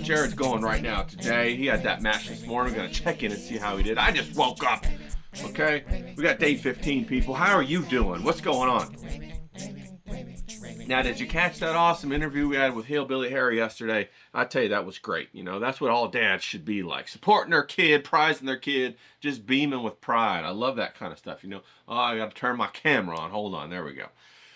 Jared's going right now today. He had that match this morning. We're going to check in and see how he did. I just woke up. Okay? We got day 15, people. How are you doing? What's going on? Now, did you catch that awesome interview we had with Hillbilly Harry yesterday? I tell you, that was great. You know, that's what all dads should be like. Supporting their kid, prizing their kid, just beaming with pride. I love that kind of stuff, you know. Oh, I got to turn my camera on. Hold on. There we go.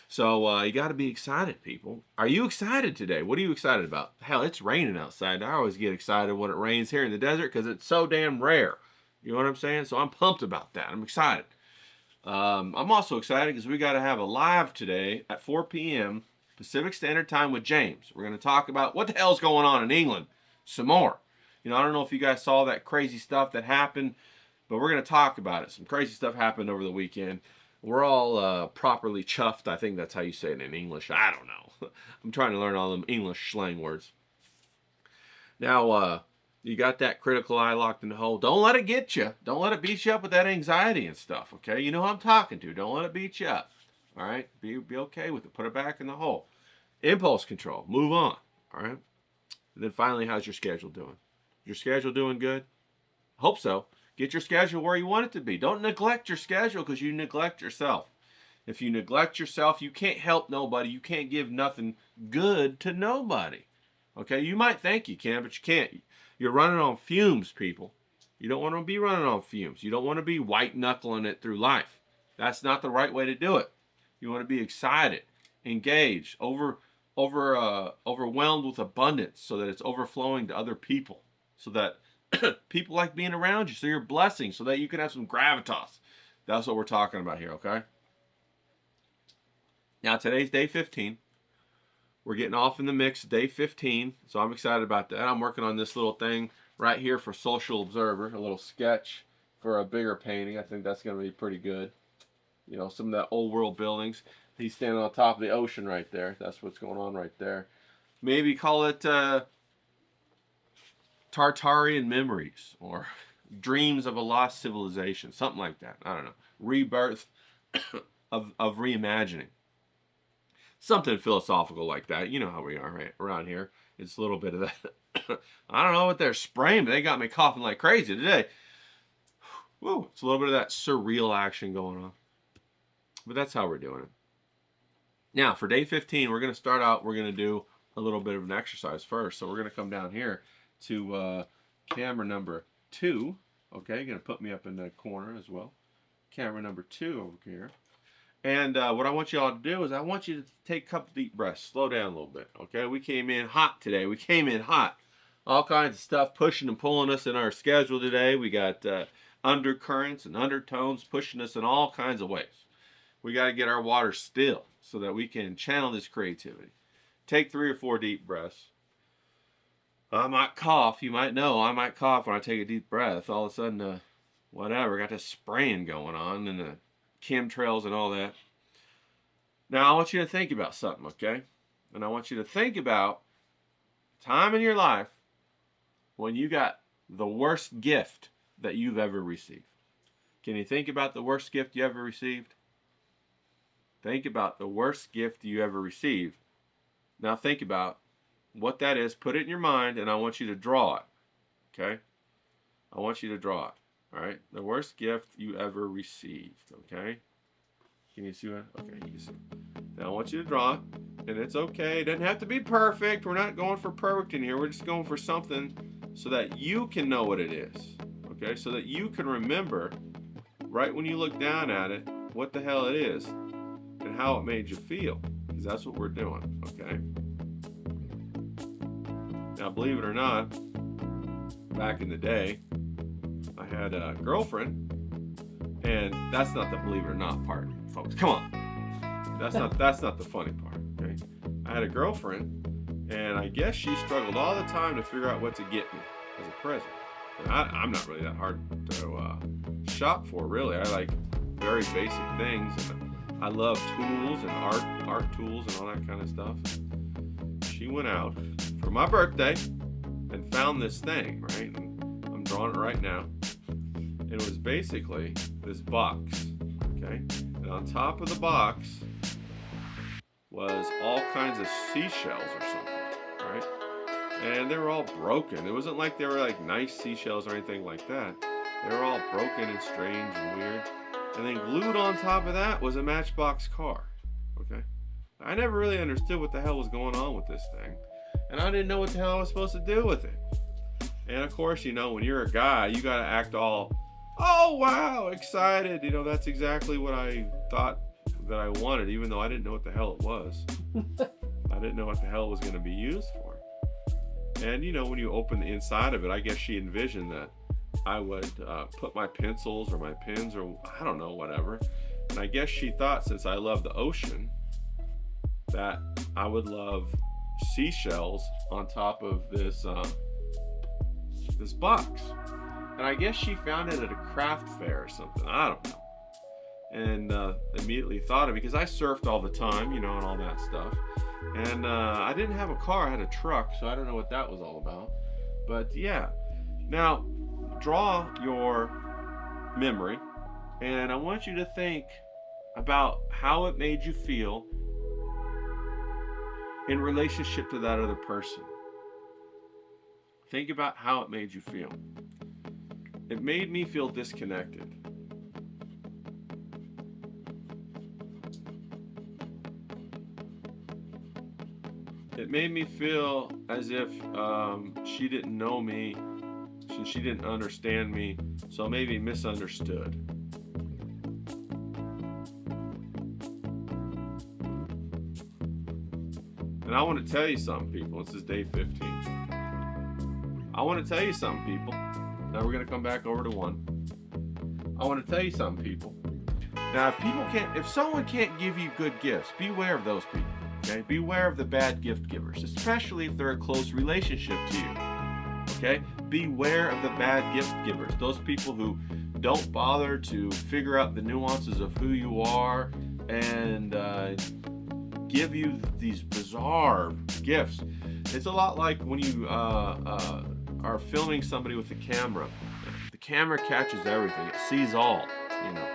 So you got to be excited, people. Are you excited today? What are you excited about? Hell, it's raining outside. I always get excited when it rains here in the desert because it's so damn rare. You know what I'm saying? So I'm pumped about that. I'm excited. I'm also excited because we got to have a live today at 4 p.m. Pacific Standard Time with James. We're going to talk about what the hell's going on in England some more. You know, I don't know if you guys saw that crazy stuff that happened, but we're going to talk about it. Some crazy stuff happened over the weekend. We're all properly chuffed. I think that's how you say it in English. I don't know. I'm trying to learn all them English slang words. Now, you got that critical eye locked in the hole. Don't let it get you. Don't let it beat you up with that anxiety and stuff, okay? You know who I'm talking to. Don't let it beat you up, all right? Be okay with it. Put it back in the hole. Impulse control. Move on, all right? And then finally, how's your schedule doing? Your schedule doing good? Hope so. Get your schedule where you want it to be. Don't neglect your schedule because you neglect yourself. If you neglect yourself, you can't help nobody. You can't give nothing good to nobody. Okay? You might think you can, but you can't. You're running on fumes, people. You don't want to be running on fumes. You don't want to be white-knuckling it through life. That's not the right way to do it. You want to be excited, engaged, overwhelmed with abundance so that it's overflowing to other people. So that people like being around you, so you're blessing, so that you can have some gravitas. That's what we're talking about here, okay? Now, today's day 15. We're getting off in the mix, day 15, so I'm excited about that. I'm working on this little thing right here for Social Observer, a little sketch for a bigger painting. I think that's going to be pretty good. You know, some of that old world buildings. He's standing on top of the ocean right there. That's what's going on right there. Maybe call it Tartarian Memories or Dreams of a Lost Civilization, something like that. I don't know. Rebirth of reimagining. Something philosophical like that. You know how we are right around here. It's a little bit of that. I don't know what they're spraying, but they got me coughing like crazy today. Woo, it's a little bit of that surreal action going on. But that's how we're doing it. Now, for day 15, we're going to start out, we're going to do a little bit of an exercise first. So we're going to come down here to camera number 2. Okay, you're going to put me up in the corner as well. Camera number 2 over here. And what I want you all to do is I want you to take a couple deep breaths. Slow down a little bit, okay? We came in hot today. We came in hot. All kinds of stuff pushing and pulling us in our schedule today. We got undercurrents and undertones pushing us in all kinds of ways. We got to get our water still so that we can channel this creativity. Take 3 or 4 deep breaths. I might cough. You might know I might cough when I take a deep breath. All of a sudden, whatever, got this spraying going on and the chemtrails and all that. Now, I want you to think about something, okay? And I want you to think about time in your life when you got the worst gift that you've ever received. Can you think about the worst gift you ever received? Think about the worst gift you ever received. Now think about what that is. Put it in your mind, and I want you to draw it. Okay? I want you to draw it. All right? The worst gift you ever received. Okay? Can you see what? Okay, you can see. Now I want you to draw it, and it's okay. It doesn't have to be perfect. We're not going for perfect in here. We're just going for something so that you can know what it is. Okay? So that you can remember right when you look down at it, what the hell it is and how it made you feel, because that's what we're doing, okay? Now, believe it or not, back in the day, I had a girlfriend, and that's not the believe it or not part, folks. Come on, that's not the funny part, okay? I had a girlfriend, and I guess she struggled all the time to figure out what to get me as a present. And I'm not really that hard to shop for, really. I like very basic things, and I love tools and art tools and all that kind of stuff. She went out for my birthday and found this thing, right? And I'm drawing it right now. And it was basically this box, okay? And on top of the box was all kinds of seashells or something, right? And they were all broken. It wasn't like they were like nice seashells or anything like that. They were all broken and strange and weird. And then glued on top of that was a Matchbox car, okay? I never really understood what the hell was going on with this thing. And I didn't know what the hell I was supposed to do with it. And of course, you know, when you're a guy, you gotta act all, oh wow, excited. You know, that's exactly what I thought that I wanted, even though I didn't know what the hell it was. I didn't know what the hell it was gonna be used for. And you know, when you open the inside of it, I guess she envisioned that I would put my pencils or my pens or I don't know, whatever. And I guess she thought, since I love the ocean, that I would love seashells on top of this this box. And I guess she found it at a craft fair or something. I don't know. And immediately thought of it, because I surfed all the time, you know, and all that stuff. And I didn't have a car, I had a truck, so I don't know what that was all about. But yeah. Now, draw your memory, and I want you to think about how it made you feel in relationship to that other person. Think about how it made you feel. It made me feel disconnected. It made me feel as if she didn't know me, she didn't understand me, so maybe misunderstood. And I want to tell you something, people. This is day 15. I want to tell you something, people. Now we're going to come back over to 1. I want to tell you something, people. Now, if someone can't give you good gifts, beware of those people. Okay? Beware of the bad gift givers, especially if they're a close relationship to you. Okay? Beware of the bad gift givers. Those people who don't bother to figure out the nuances of who you are and give you these bizarre gifts. It's a lot like when you are filming somebody with the camera. The camera catches everything. It sees all, you know.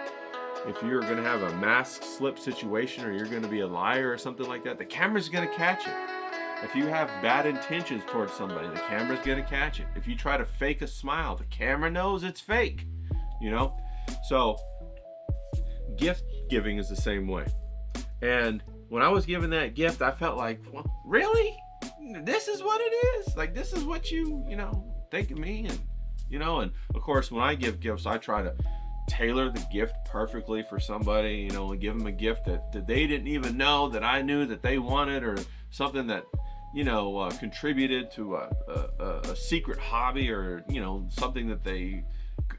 If you're going to have a mask slip situation, or you're going to be a liar or something like that, the camera's going to catch it. If you have bad intentions towards somebody, the camera's going to catch it. If you try to fake a smile, the camera knows it's fake, you know? So gift giving is the same way. And when I was given that gift, I felt like, well, really? This is what it is? Like, this is what you think of me? And, and of course, when I give gifts, I try to tailor the gift perfectly for somebody, and give them a gift that they didn't even know that I knew that they wanted, or something that, contributed to a secret hobby, or, something that they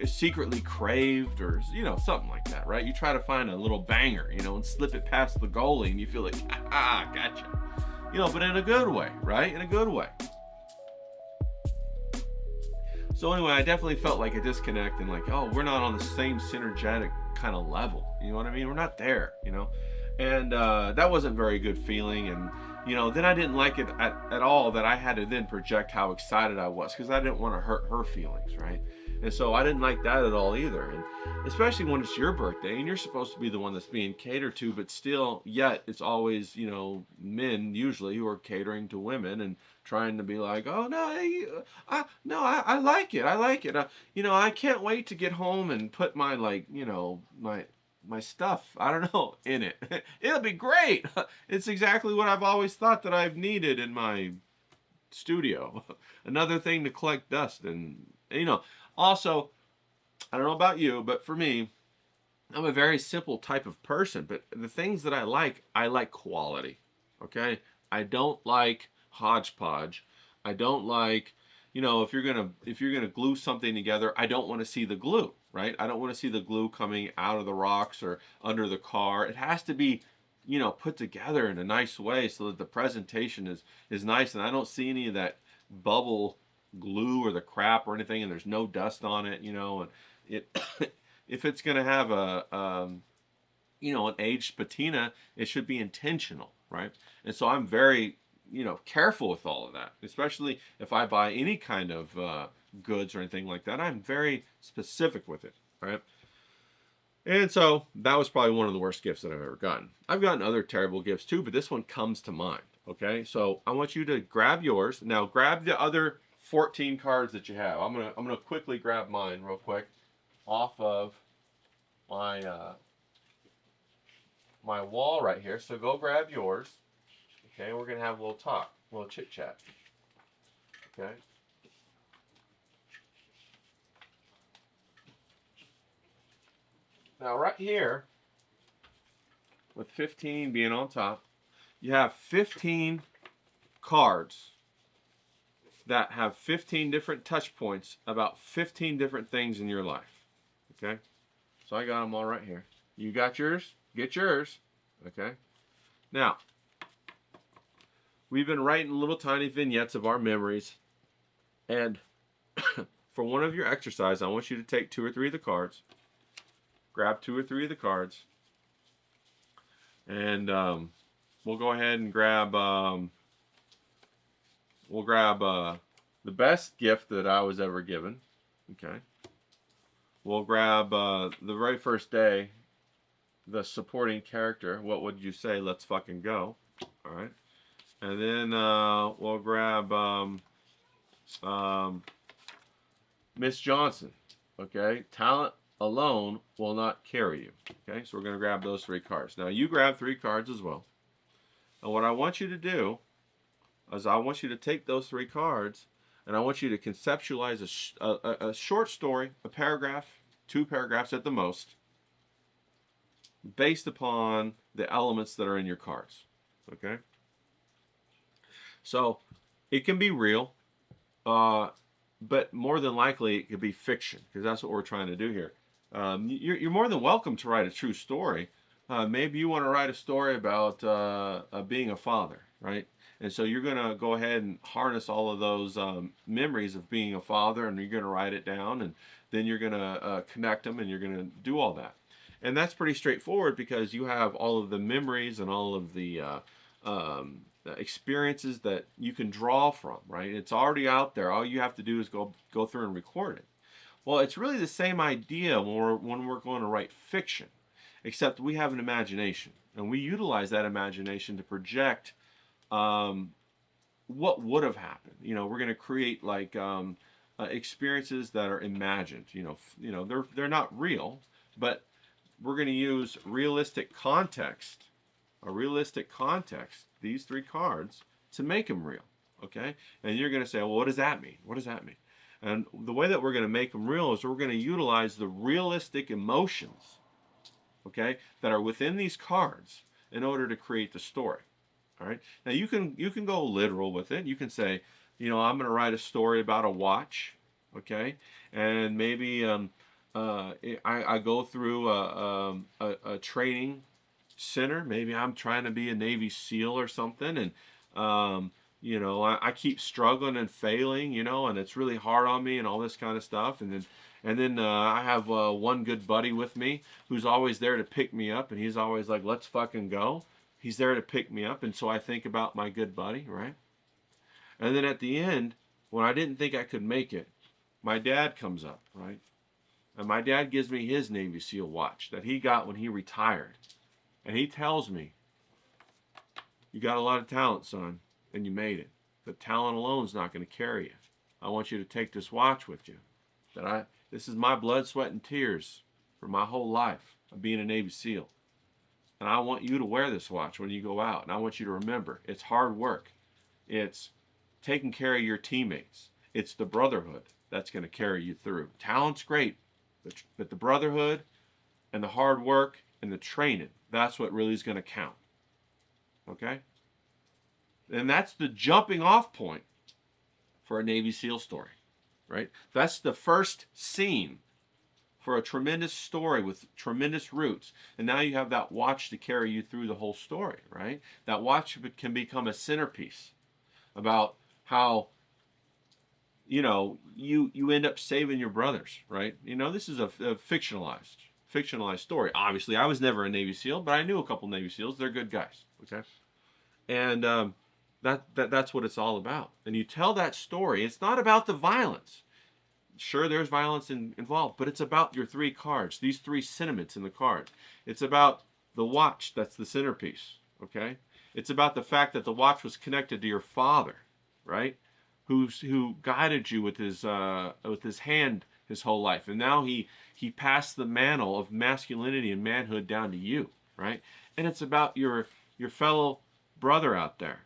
secretly craved, or, something like that, right? You try to find a little banger, and slip it past the goalie, and you feel like, gotcha. But in a good way, right? In a good way. So anyway, I definitely felt like a disconnect, and like, oh, we're not on the same synergetic kind of level. You know what I mean? We're not there, And that wasn't a very good feeling. And, then I didn't like it at all that I had to then project how excited I was, because I didn't want to hurt her feelings, right? And so I didn't like that at all either. And especially when it's your birthday and you're supposed to be the one that's being catered to, but still, yet it's always, men usually who are catering to women and trying to be like, oh, no, I like it. I like it. I can't wait to get home and put my, my stuff, I don't know, in it. It'll be great. It's exactly what I've always thought that I've needed in my studio. Another thing to collect dust. And, also, I don't know about you, but for me, I'm a very simple type of person, but the things that I like quality. Okay? I don't like hodgepodge. I don't like, you know, if you're gonna glue something together, I don't want to see the glue, right? I don't want to see the glue coming out of the rocks or under the car. It has to be, you know, put together in a nice way so that the presentation is nice, and I don't see any of that bubble glue or the crap or anything, and there's no dust on it, you know, and it if it's gonna have a you know, an aged patina, it should be intentional, right? And so I'm very, you know, careful with all of that, especially if I buy any kind of goods or anything like that. I'm very specific with it, right? And so that was probably one of the worst gifts that I've ever gotten. I've gotten other terrible gifts too, but this one comes to mind. Okay, so I want you to grab yours. Now grab the other 14 cards that you have. I'm gonna quickly grab mine real quick off of my my wall right here. So go grab yours. Okay, we're gonna have a little talk, a little chit chat. Okay. Now right here, with 15 being on top, you have 15 cards that have 15 different touch points about 15 different things in your life. Okay? So I got them all right here. You got yours? Get yours. Okay? Now, we've been writing little tiny vignettes of our memories. And for one of your exercise, I want you to take 2 or 3 of the cards. Grab 2 or 3 of the cards. And we'll go ahead and grab the best gift that I was ever given. Okay. We'll grab the very first day, the supporting character. What would you say? Let's fucking go. All right. And then we'll grab Miss Johnson. Okay. Talent alone will not carry you. Okay. So we're going to grab those 3 cards. Now you grab 3 cards as well. And what I want you to do is I want you to take those 3 cards and I want you to conceptualize a short story, a paragraph, 2 paragraphs at the most, based upon the elements that are in your cards. Okay? So it can be real, but more than likely it could be fiction, because that's what we're trying to do here. You're more than welcome to write a true story. Maybe you want to write a story about being a father, right? And so you're going to go ahead and harness all of those memories of being a father, and you're going to write it down, and then you're going to connect them, and you're going to do all that. And that's pretty straightforward because you have all of the memories and all of the experiences that you can draw from, right? It's already out there. All you have to do is go through and record it. Well, it's really the same idea when we're going to write fiction, except we have an imagination, and we utilize that imagination to project what would have happened. You know, we're going to create like experiences that are imagined. You know, they're not real, but we're going to use realistic context, these 3 cards, to make them real. Okay, and you're going to say, well, what does that mean? What does that mean? And the way that we're going to make them real is we're going to utilize the realistic emotions, okay, that are within these cards in order to create the story. All right. Now you can go literal with it. You can say, you know, I'm going to write a story about a watch, okay, and maybe I go through a training center. Maybe I'm trying to be a Navy SEAL or something, and you know, I keep struggling and failing, you know, and it's really hard on me and all this kind of stuff. And then I have one good buddy with me who's always there to pick me up, and he's always like, let's fucking go. He's there to pick me up, and so I think about my good buddy, right? And then at the end, when I didn't think I could make it, my dad comes up, right? And my dad gives me his Navy SEAL watch that he got when he retired. And he tells me, you got a lot of talent, son, and you made it. But talent alone is not going to carry you. I want you to take this watch with you. This is my blood, sweat, and tears for my whole life of being a Navy SEAL. And I want you to wear this watch when you go out. And I want you to remember, it's hard work. It's taking care of your teammates. It's the brotherhood that's going to carry you through. Talent's great, but the brotherhood, and the hard work and the training. That's what really is going to count. Okay? And that's the jumping off point for a Navy SEAL story, right? That's the first scene for a tremendous story with tremendous roots. And now you have that watch to carry you through the whole story, right? That watch can become a centerpiece about how, you know, you end up saving your brothers, right? You know, this is a fictionalized story. Obviously, I was never a Navy SEAL, but I knew a couple Navy SEALs. They're good guys, okay? And that's what it's all about. And you tell that story. It's not about the violence. Sure, there's violence involved, but it's about your three cards, these three sentiments in the card. It's about the watch that's the centerpiece, okay? It's about the fact that the watch was connected to your father, right? Who guided you with his hand his whole life, and now he passed the mantle of masculinity and manhood down to you, right? And it's about your fellow brother out there,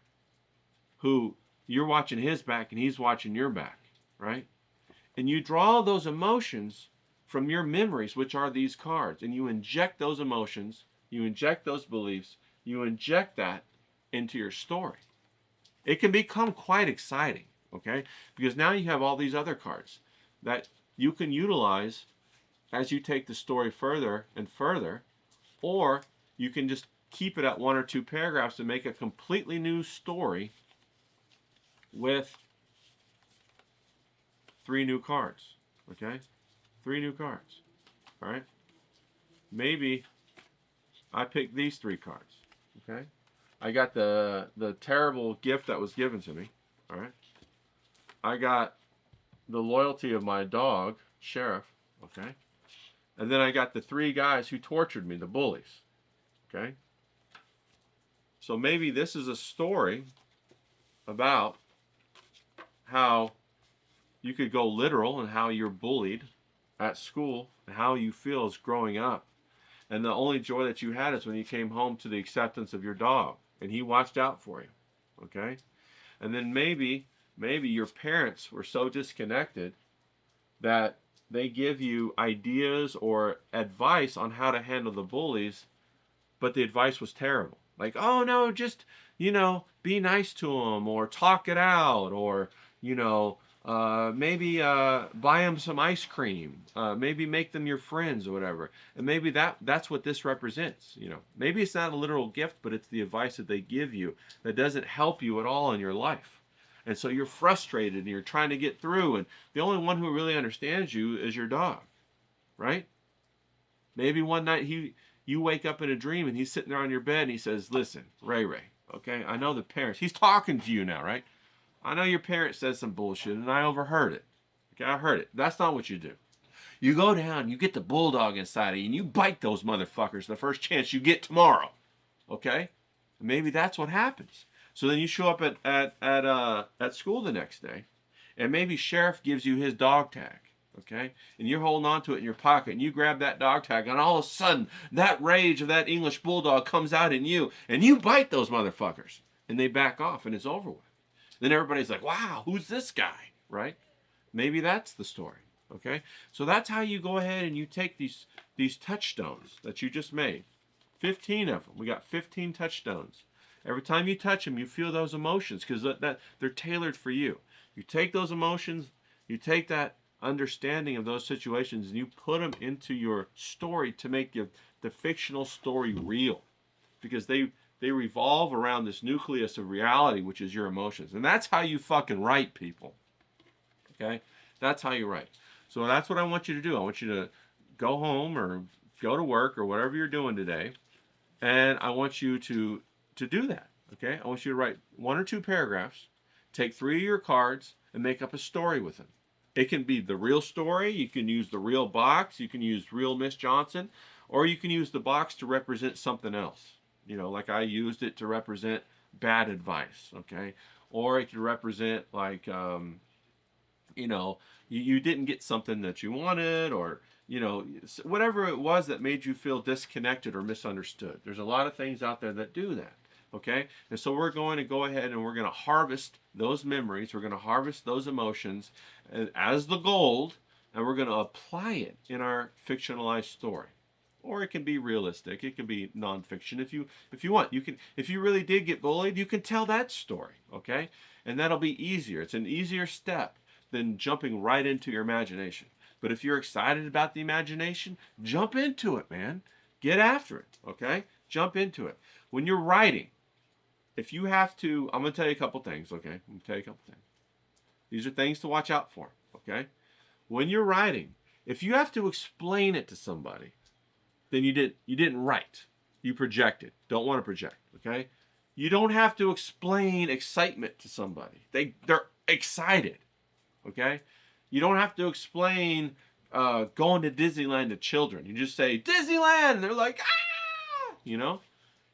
who you're watching his back and he's watching your back, right? And you draw those emotions from your memories, which are these cards, and you inject those emotions, you inject those beliefs, you inject that into your story. It can become quite exciting, okay? Because now you have all these other cards that you can utilize as you take the story further and further, or you can just keep it at 1 or 2 paragraphs and make a completely new story with 3 new cards, okay? 3 new cards, all right? Maybe I picked these 3 cards, okay? I got the terrible gift that was given to me, all right? I got the loyalty of my dog, Sheriff, okay? And then I got the 3 guys who tortured me, the bullies, okay? So maybe this is a story about how you could go literal and how you're bullied at school and how you feel as growing up. And the only joy that you had is when you came home to the acceptance of your dog and he watched out for you, okay? And then maybe your parents were so disconnected that they give you ideas or advice on how to handle the bullies, but the advice was terrible. Like, oh no, just, you know, be nice to them, or talk it out, or, you know, maybe buy them some ice cream, maybe make them your friends or whatever. And maybe that's what this represents, you know. Maybe it's not a literal gift, but it's the advice that they give you that doesn't help you at all in your life. And so you're frustrated and you're trying to get through, and the only one who really understands you is your dog, right? Maybe one night you wake up in a dream and he's sitting there on your bed and he says, listen, Ray, okay, I know the parents. He's talking to you now, right? I know your parent said some bullshit and I overheard it. Okay, I heard it. That's not what you do. You go down, you get the bulldog inside of you, and you bite those motherfuckers the first chance you get tomorrow. Okay? And maybe that's what happens. So then you show up at school the next day, and maybe Sheriff gives you his dog tag. Okay? And you're holding on to it in your pocket, and you grab that dog tag, and all of a sudden, that rage of that English bulldog comes out in you, and you bite those motherfuckers. And they back off, and it's over with. Then everybody's like, wow, who's this guy? Right? Maybe that's the story. Okay? So that's how you go ahead and you take these touchstones that you just made. 15 of them. We got 15 touchstones. Every time you touch them, you feel those emotions because that they're tailored for you. You take those emotions, you take that understanding of those situations, and you put them into your story to make the fictional story real, because they revolve around this nucleus of reality, which is your emotions. And that's how you fucking write, people. Okay? That's how you write. So that's what I want you to do. I want you to go home or go to work or whatever you're doing today, and I want you to do that. Okay? I want you to write 1 or 2 paragraphs, take 3 of your cards, and make up a story with them. It can be the real story. You can use the real box. You can use real Miss Johnson, or you can use the box to represent something else. You know, like I used it to represent bad advice, okay? Or it could represent, like, you know, you didn't get something that you wanted, or, you know, whatever it was that made you feel disconnected or misunderstood. There's a lot of things out there that do that, okay? And so we're going to go ahead and we're going to harvest those memories. We're going to harvest those emotions as the gold, and we're going to apply it in our fictionalized story, Or it can be realistic. It can be nonfiction if you want. You can, if you really did get bullied, you can tell that story, okay? And that'll be easier. It's an easier step than jumping right into your imagination. But if you're excited about the imagination, jump into it, man. Get after it, okay? Jump into it. When you're writing, if you have to, I'm going to tell you a couple things, okay? I'm going to tell you a couple things. These are things to watch out for, okay? When you're writing, if you have to explain it to somebody, then you didn't write. You projected. Don't want to project, okay? You don't have to explain excitement to somebody. They're excited, okay? You don't have to explain going to Disneyland to children. You just say, Disneyland! And they're like, ah! You know?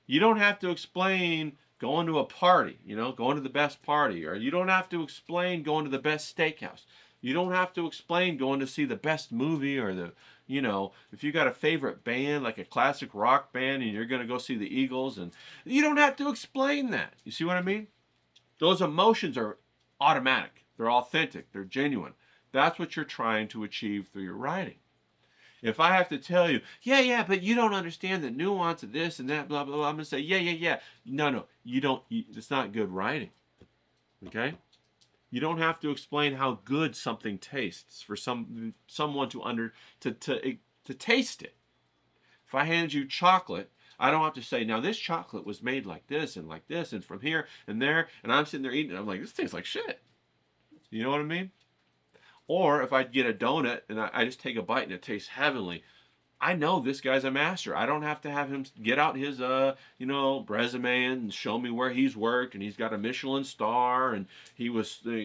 You don't have to explain going to a party, you know, going to the best party. Or you don't have to explain going to the best steakhouse. You don't have to explain going to see the best movie or the, you know, if you got a favorite band, like a classic rock band, and you're going to go see the Eagles, and you don't have to explain that. You see what I mean? Those emotions are automatic. They're authentic. They're genuine. That's what you're trying to achieve through your writing. If I have to tell you, yeah, but you don't understand the nuance of this and that, blah, blah, blah, I'm going to say, yeah. No, you don't. It's not good writing. Okay? You don't have to explain how good something tastes for someone to taste it. If I hand you chocolate, I don't have to say, now this chocolate was made like this and from here and there, and I'm sitting there eating it. I'm like, this tastes like shit. You know what I mean? Or if I get a donut and I just take a bite and it tastes heavenly, I know this guy's a master. I don't have to have him get out his, resume and show me where he's worked, and he's got a Michelin star, and he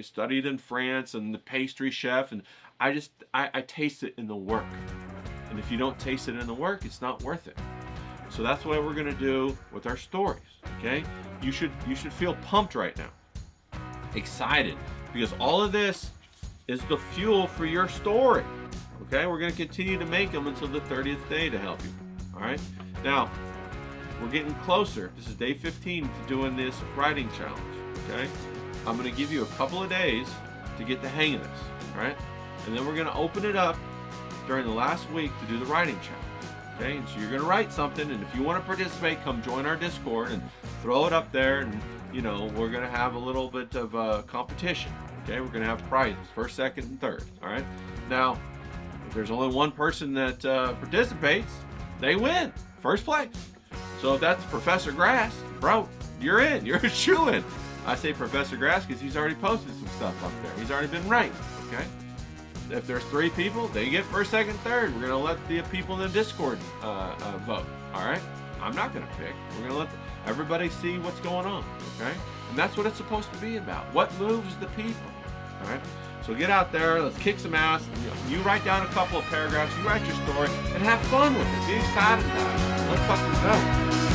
studied in France, and the pastry chef, and I taste it in the work. And if you don't taste it in the work, it's not worth it. So that's what we're gonna do with our stories, okay? You should feel pumped right now, excited, because all of this is the fuel for your story. Okay, we're going to continue to make them until the 30th day to help you. All right, now we're getting closer. This is day 15 to doing this writing challenge. Okay, I'm going to give you a couple of days to get the hang of this. All right, and then we're going to open it up during the last week to do the writing challenge. Okay, and so you're going to write something, and if you want to participate, come join our Discord and throw it up there, and we're going to have a little bit of competition. Okay, we're going to have prizes, first, second, and third. All right, now if there's only one person that participates, they win first place. So if that's Professor Grass, bro, you're in. You're a shoo-in. I say Professor Grass because he's already posted some stuff up there. He's already been ranked. Okay. If there's 3 people, they get first, second, third. We're gonna let the people in the Discord vote. All right. I'm not gonna pick. We're gonna let everybody see what's going on. Okay. And that's what it's supposed to be about. What moves the people. All right. So get out there, let's kick some ass. You write down a couple of paragraphs, you write your story, and have fun with it. Be excited about it. Let's fucking go.